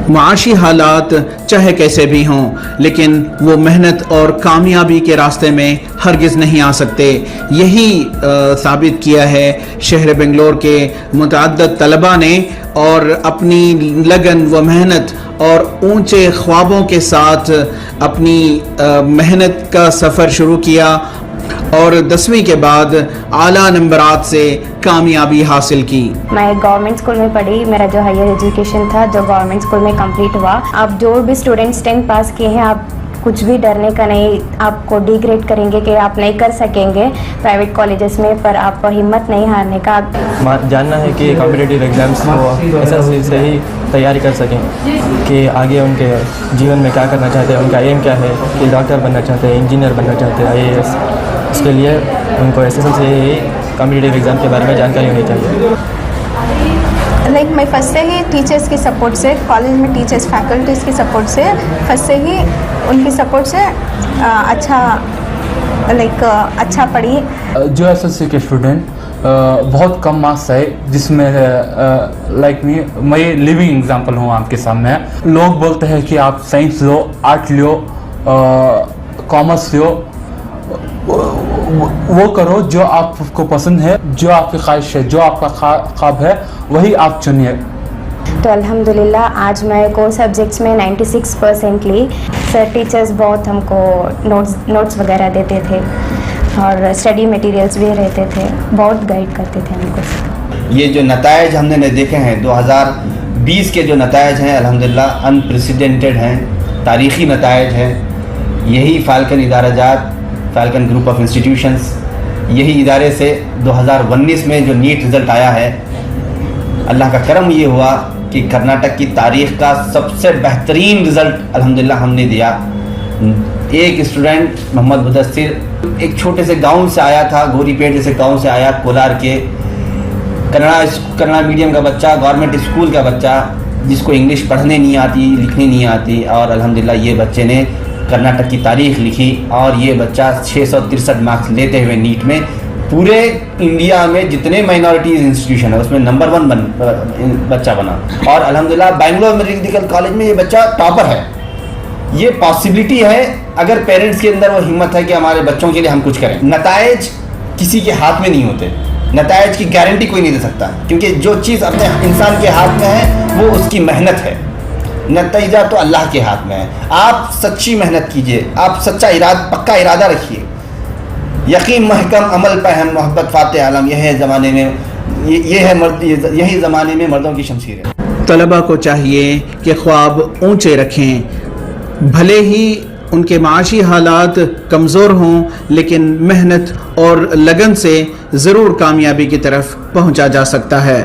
معاشی حالات چاہے کیسے بھی ہوں لیکن وہ محنت اور کامیابی کے راستے میں ہرگز نہیں آ سکتے. یہی ثابت کیا ہے شہر بنگلور کے متعدد طلباء نے، اور اپنی لگن و محنت اور اونچے خوابوں کے ساتھ اپنی محنت کا سفر شروع کیا اور 10ویں کے بعد اعلیٰ نمبرات سے کامیابی حاصل کی. میں گورنمنٹ اسکول میں پڑھی، میرا جو ہائر ایجوکیشن تھا جو گورنمنٹ اسکول میں کمپلیٹ ہوا. اب جو بھی اسٹوڈنٹس 10 پاس کیے ہیں، آپ کچھ بھی ڈرنے کا نہیں، آپ کو ڈی گریڈ کریں گے کہ آپ نہیں کر سکیں گے پرائیویٹ کالجز میں، پر آپ ہمت نہیں ہارنے کا. جاننا ہے کہ کمپٹیٹیو ایگزامس کو ایسا سے ہی تیاری کر سکیں کہ آگے ان کے جیون میں کیا کرنا چاہتے ہیں، ان کا ایم کیا ہے، کہ ڈاکٹر بننا چاہتے ہیں، انجینئر بننا چاہتے ہیں، IAS. اس کے لیے ان کو ایس ایس ایل سے ہی کمپٹیٹیو ایگزام کے بارے میں جانکاری ہونی چاہیے. میں فرسٹ سے ہی ٹیچرس کی سپورٹ سے، کالج میں ٹیچرس فیکلٹیز کی سپورٹ سے، فرسٹ سے ہی ان کی سپورٹ سے اچھا پڑھی. جو SSC کے اسٹوڈنٹ بہت کم مارکس آئے، جس میں میں لیونگ ایگزامپل ہوں آپ کے سامنے. لوگ بولتے ہیں کہ آپ سائنس لو، آرٹ لو، کامرس لو، وہ کرو جو آپ کو پسند ہے، جو آپ کی خواہش ہے، جو آپ کا خواب ہے، وہی آپ چنیے. تو الحمدللہ آج میں کو سبجیکٹس میں 96% لی. سر ٹیچرز بہت ہم کو نوٹس وغیرہ دیتے تھے اور اسٹڈی میٹیریلس بھی رہتے تھے، بہت گائیڈ کرتے تھے ہم کو. یہ جو نتائج ہم نے دیکھے ہیں 2020 کے جو نتائج ہیں الحمدللہ انپریسیڈنٹڈ ہیں، تاریخی نتائج ہیں. یہی فالکن ادارہ جات، فالکن گروپ آف انسٹیٹیوشنز، یہی ادارے سے 2019 میں جو نیٹ رزلٹ آیا ہے، اللہ کا کرم یہ ہوا کہ کرناٹک کی تاریخ کا سب سے بہترین رزلٹ الحمدللہ ہم نے دیا. ایک اسٹوڈنٹ محمد مدثر ایک چھوٹے سے گاؤں سے آیا تھا، گوری پیٹ جیسے گاؤں سے آیا، کولار کے، کنڑا میڈیم کا بچہ، گورنمنٹ اسکول کا بچہ، جس کو انگلش پڑھنے نہیں آتی، لکھنے نہیں آتی، اور الحمدللہ یہ بچے نے کرناٹک کی تاریخ لکھی. اور یہ بچہ 663 مارکس لیتے ہوئے نیٹ میں پورے انڈیا میں جتنے مائنورٹیز انسٹیٹیوشن ہے اس میں نمبر 1 بچہ بنا. اور الحمدللہ بنگلور میڈیکل کالج میں یہ بچہ ٹاپر ہے. یہ پاسبلٹی ہے اگر پیرنٹس کے اندر وہ ہمت ہے کہ ہمارے بچوں کے لیے ہم کچھ کریں. نتائج کسی کے ہاتھ میں نہیں ہوتے، نتائج کی گارنٹی کوئی نہیں دے سکتا، کیونکہ جو چیز اپنے انسان کے ہاتھ میں ہے وہ اس کی محنت ہے. نتیجہ تو اللہ کے ہاتھ میں ہے. آپ سچی محنت کیجئے، آپ سچا پکا ارادہ رکھیے. یقین محکم، عمل پہم، محبت فاتح عالم، یہی زمانے میں مردوں کی شمشیر ہے. طلباء کو چاہیے کہ خواب اونچے رکھیں، بھلے ہی ان کے معاشی حالات کمزور ہوں لیکن محنت اور لگن سے ضرور کامیابی کی طرف پہنچا جا سکتا ہے.